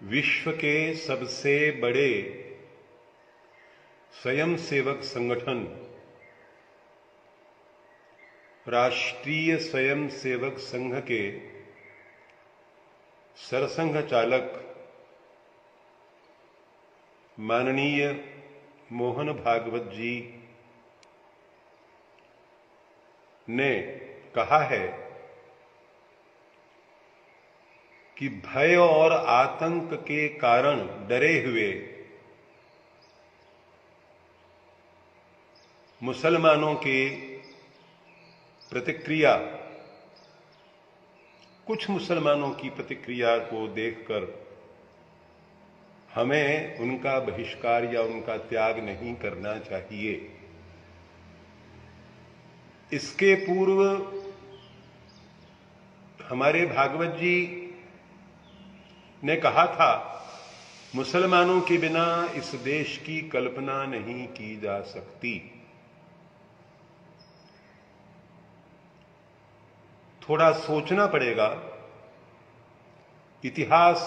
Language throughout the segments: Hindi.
विश्व के सबसे बड़े स्वयंसेवक संगठन राष्ट्रीय स्वयंसेवक संघ के सरसंघ चालक माननीय मोहन भागवत जी ने कहा है कि भय और आतंक के कारण डरे हुए मुसलमानों की प्रतिक्रिया, कुछ मुसलमानों की प्रतिक्रिया को देखकर हमें उनका बहिष्कार या उनका त्याग नहीं करना चाहिए। इसके पूर्व हमारे भागवत जी ने कहा था, मुसलमानों के बिना इस देश की कल्पना नहीं की जा सकती। थोड़ा सोचना पड़ेगा, इतिहास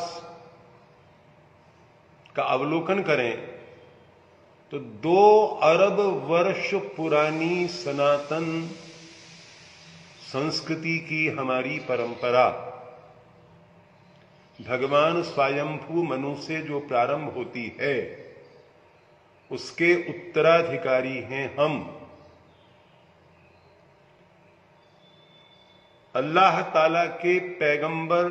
का अवलोकन करें तो 2 अरब वर्ष पुरानी सनातन संस्कृति की हमारी परंपरा भगवान स्वयंभू मनु से जो प्रारंभ होती है, उसके उत्तराधिकारी हैं हम। अल्लाह ताला के पैगंबर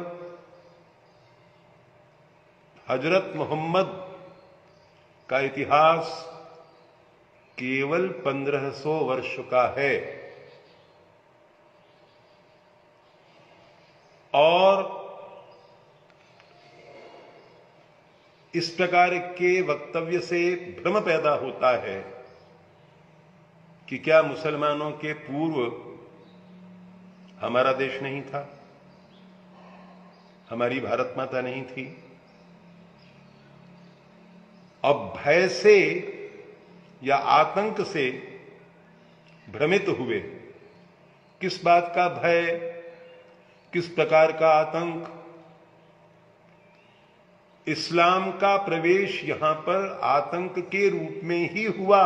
हजरत मोहम्मद का इतिहास केवल 1500 वर्ष का है और इस प्रकार के वक्तव्य से भ्रम पैदा होता है कि क्या मुसलमानों के पूर्व हमारा देश नहीं था, हमारी भारत माता नहीं थी। अब भय से या आतंक से भ्रमित हुए। किस बात का भय, किस प्रकार का आतंक? इस्लाम का प्रवेश यहां पर आतंक के रूप में ही हुआ।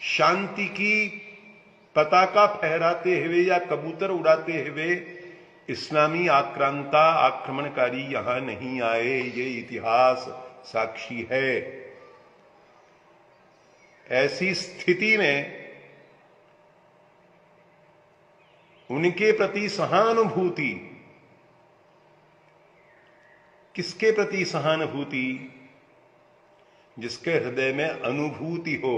शांति की पताका फहराते हुए या कबूतर उड़ाते हुए इस्लामी आक्रमणकारी यहां नहीं आए, ये इतिहास साक्षी है। ऐसी स्थिति में उनके प्रति सहानुभूति, किसके प्रति सहानुभूति? जिसके हृदय में अनुभूति हो,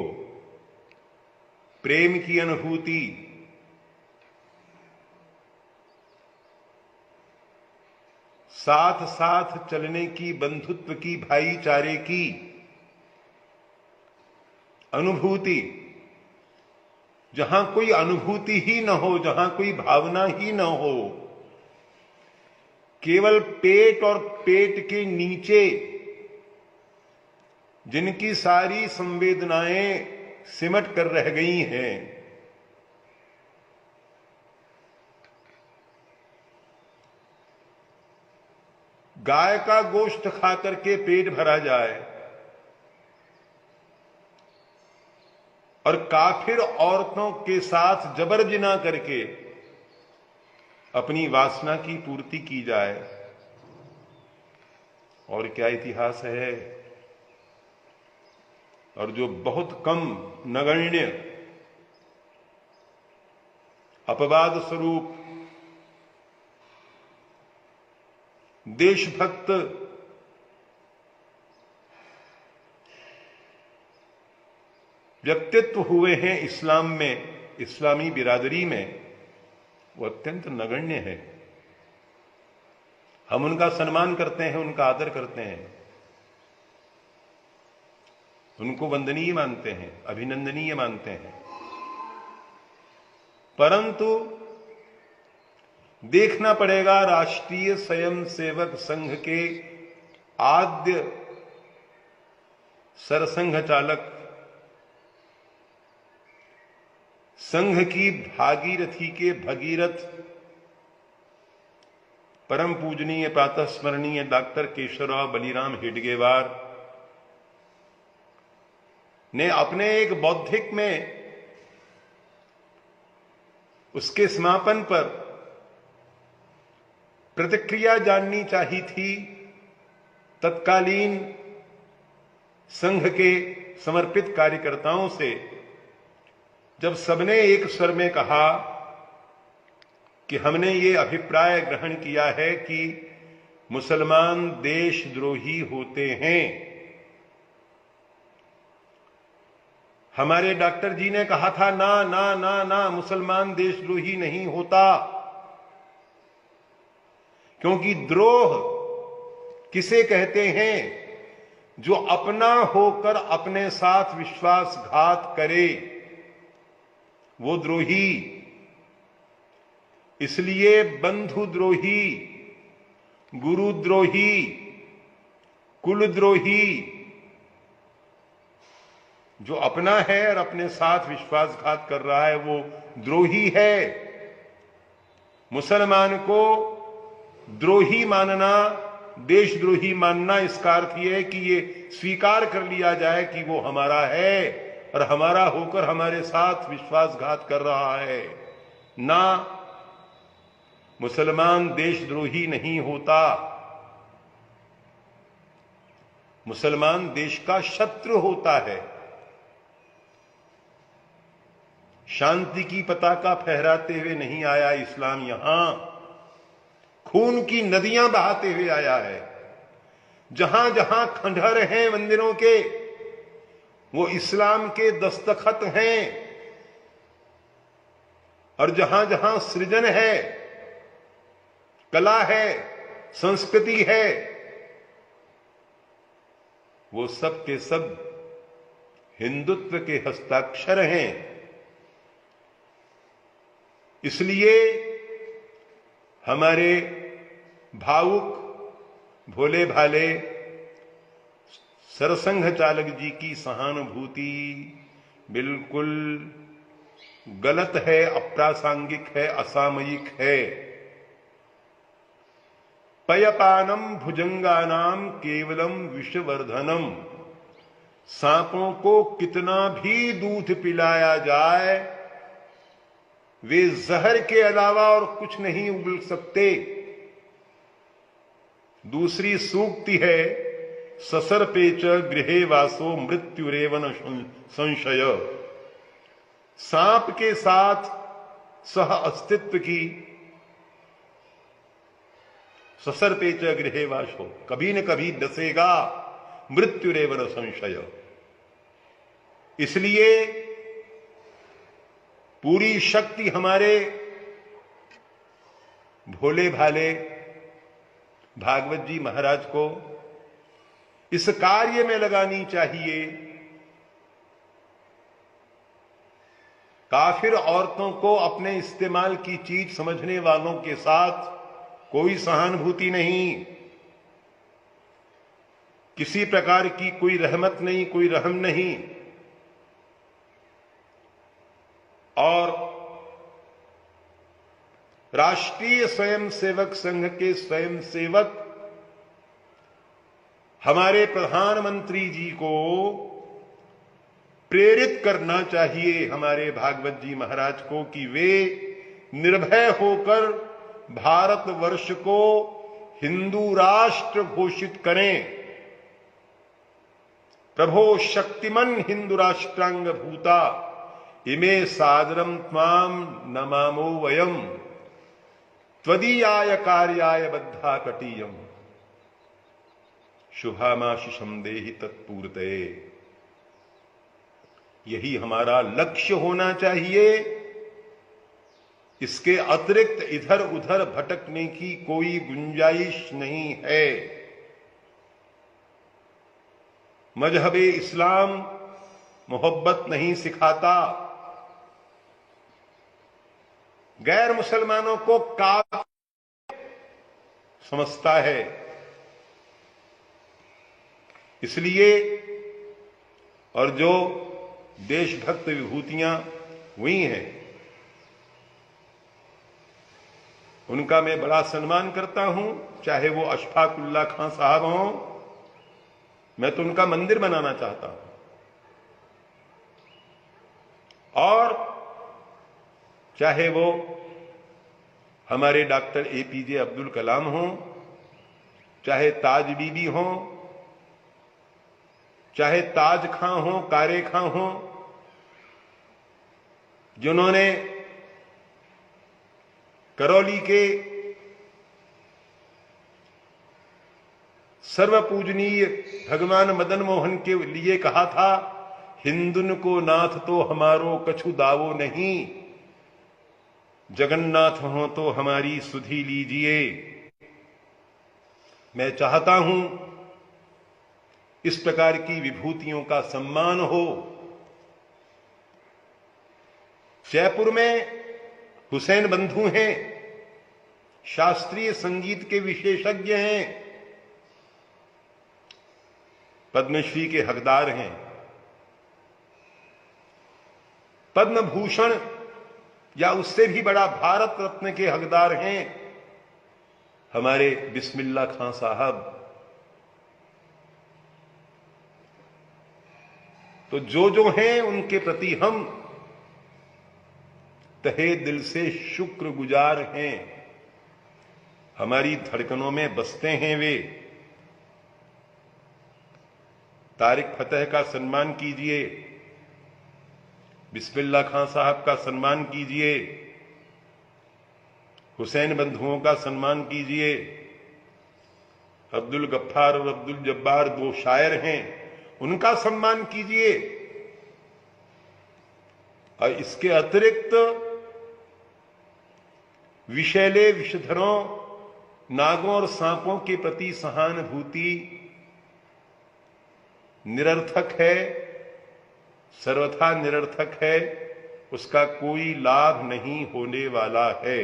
प्रेम की अनुभूति, साथ साथ चलने की, बंधुत्व की, भाईचारे की अनुभूति। जहां कोई अनुभूति ही न हो, जहां कोई भावना ही न हो, केवल पेट और पेट के नीचे जिनकी सारी संवेदनाएं सिमट कर रह गई हैं, गाय का गोश्त खाकर के पेट भरा जाए और काफिर औरतों के साथ जबर जिना करके अपनी वासना की पूर्ति की जाए, और क्या इतिहास है। और जो बहुत कम नगण्य अपवाद स्वरूप देशभक्त व्यक्तित्व हुए हैं इस्लाम में, इस्लामी बिरादरी में, वो अत्यंत नगण्य है। हम उनका सम्मान करते हैं, उनका आदर करते हैं, उनको वंदनीय मानते हैं, अभिनंदनीय मानते हैं, परंतु देखना पड़ेगा राष्ट्रीय स्वयंसेवक संघ के आद्य सरसंघ चालक, संघ की भागीरथी के भगीरथ परम पूजनीय प्रातः स्मरणीय डॉक्टर केशवराव बलिराम हेडगेवार ने अपने एक बौद्धिक में उसके समापन पर प्रतिक्रिया जाननी चाहिए थी तत्कालीन संघ के समर्पित कार्यकर्ताओं से, जब सबने एक स्वर में कहा कि हमने ये अभिप्राय ग्रहण किया है कि मुसलमान देशद्रोही होते हैं। हमारे डॉक्टर जी ने कहा था ना ना ना ना, मुसलमान देशद्रोही नहीं होता, क्योंकि द्रोह किसे कहते हैं? जो अपना होकर अपने साथ विश्वासघात करे, वो द्रोही। इसलिए बंधुद्रोही, गुरुद्रोही, कुलद्रोही, जो अपना है और अपने साथ विश्वासघात कर रहा है, वो द्रोही है। मुसलमान को द्रोही मानना, देशद्रोही मानना, इसका अर्थ यह है कि ये स्वीकार कर लिया जाए कि वो हमारा है और हमारा होकर हमारे साथ विश्वासघात कर रहा है। ना, मुसलमान देशद्रोही नहीं होता, मुसलमान देश का शत्रु होता है। शांति की पताका फहराते हुए नहीं आया इस्लाम, यहां खून की नदियां बहाते हुए आया है। जहां जहां खंडहर हैं मंदिरों के, वो इस्लाम के दस्तखत हैं, और जहां जहां सृजन है, कला है, संस्कृति है, वो सब के सब हिंदुत्व के हस्ताक्षर हैं। इसलिए हमारे भावुक भोले भाले सरसंघ चालक जी की सहानुभूति बिल्कुल गलत है, अप्रासंगिक है, असामयिक है। पयपानम भुजंगानाम केवलम विषवर्धनम, सांपों को कितना भी दूध पिलाया जाए, वे जहर के अलावा और कुछ नहीं उगल सकते। दूसरी सूक्ति है, ससर्पे च गृहे वासो मृत्युरेव न संशय। सांप के साथ सह अस्तित्व की, ससर्पे च गृहे वासो, कभी न कभी डसेगा, मृत्युरेव न संशय। इसलिए पूरी शक्ति हमारे भोले भाले भागवत जी महाराज को इस कार्य में लगानी चाहिए। काफिर औरतों को अपने इस्तेमाल की चीज समझने वालों के साथ कोई सहानुभूति नहीं, किसी प्रकार की कोई रहमत नहीं, कोई रहम नहीं। और राष्ट्रीय स्वयंसेवक संघ के स्वयंसेवक हमारे प्रधानमंत्री जी को प्रेरित करना चाहिए, हमारे भागवत जी महाराज को, कि वे निर्भय होकर भारतवर्ष को हिंदू राष्ट्र घोषित करें। प्रभो शक्तिमन हिंदू राष्ट्रांग भूता इमे सादरम त्वाम नमामो वयम त्वदीयाय कार्याय बद्धा कटीयम शुभामाशिषम देहि तत्पूर्तये। यही हमारा लक्ष्य होना चाहिए। इसके अतिरिक्त इधर उधर भटकने की कोई गुंजाइश नहीं है। मजहबे इस्लाम मोहब्बत नहीं सिखाता, गैर मुसलमानों को काफिर समझता है। इसलिए और जो देशभक्त विभूतियां हुई हैं, उनका मैं बड़ा सम्मान करता हूं, चाहे वो अशफाकुल्ला खां साहब हों, मैं तो उनका मंदिर बनाना चाहता हूं। और चाहे वो हमारे डॉक्टर एपीजे अब्दुल कलाम हों, चाहे ताज बीबी हों, चाहे ताज खां हों, कारे खां हों, जिन्होंने करौली के सर्वपूजनीय भगवान मदन मोहन के लिए कहा था, हिंदुन को नाथ तो हमारो कछु दावो नहीं, जगन्नाथ हो तो हमारी सुधि लीजिए। मैं चाहता हूं इस प्रकार की विभूतियों का सम्मान हो। जयपुर में हुसैन बंधु हैं, शास्त्रीय संगीत के विशेषज्ञ हैं, पद्मश्री के हकदार हैं, पद्म भूषण या उससे भी बड़ा भारत रत्न के हकदार हैं हमारे बिस्मिल्लाह खां साहब। तो जो हैं उनके प्रति हम तहे दिल से शुक्रगुजार हैं, हमारी धड़कनों में बसते हैं वे। तारिक फतेह का सम्मान कीजिए, बिस्मिल्लाह खां साहब का सम्मान कीजिए, हुसैन बंधुओं का सम्मान कीजिए। अब्दुल गफ्फार और अब्दुल जब्बार दो शायर हैं, उनका सम्मान कीजिए। और इसके अतिरिक्त विषैले विषधरों, नागों और सांपों के प्रति सहानुभूति निरर्थक है, सर्वथा निरर्थक है, उसका कोई लाभ नहीं होने वाला है।